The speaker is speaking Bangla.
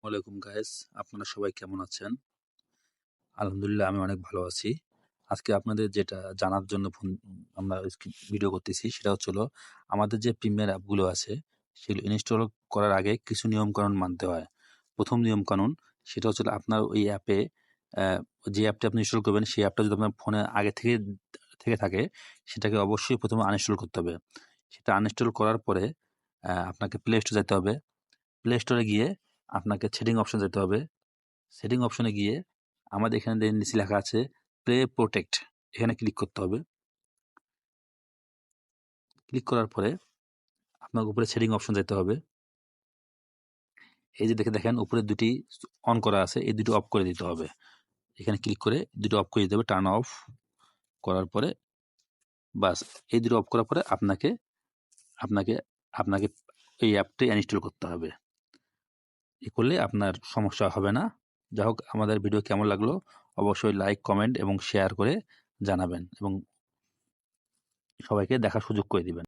ওয়ালাইকুম গাইস, আপনারা সবাই কেমন আছেন? আলহামদুলিল্লাহ আমি অনেক ভালো আছি। আজকে আপনাদের যেটা জানার জন্য আমরা ভিডিও করতেছি সেটা হলো আমাদের যে প্রিমিয়ার অ্যাপগুলো আছে সেগুলো ইনস্টল করার আগে কিছু নিয়মকানুন মানতে হয়। প্রথম নিয়মকানুন সেটা হচ্ছে আপনার ওই অ্যাপে যে অ্যাপটা আপনি ইনস্টল করবেন সেই অ্যাপটা যদি আপনার ফোনে আগে থেকে থেকে থাকে সেটাকে অবশ্যই প্রথমে আনইনস্টল করতে হবে। সেটা আনইনস্টল করার পরে আপনাকে প্লে স্টোরে যেতে হবে। প্লে স্টোরে গিয়ে আপনাকে সেটিং অপশন যেতে হবে। সেটিং অপশনে গিয়ে আমাদের এখানে নিচে লেখা আছে প্লে প্রোটেক্ট, এখানে ক্লিক করতে হবে। ক্লিক করার পরে আপনার উপরে সেটিং অপশন যেতে হবে। এই যে দেখেন উপরে দুটি অন করা আছে, এই দুটো অফ করে দিতে হবে। এখানে ক্লিক করে দুটো অফ করে দিতে হবে। টার্ন অফ করার পরে বাস, এই দুটো অফ করার পরে আপনাকে আপনাকে আপনাকে এই অ্যাপটি ইনস্টল করতে হবে। এ করলে আপনার সমস্যা হবে না। যাই হোক, আমাদের ভিডিও কেমন লাগলো অবশ্যই লাইক, কমেন্ট এবং শেয়ার করে জানাবেন এবং সবাইকে দেখার সুযোগ করে দিবেন।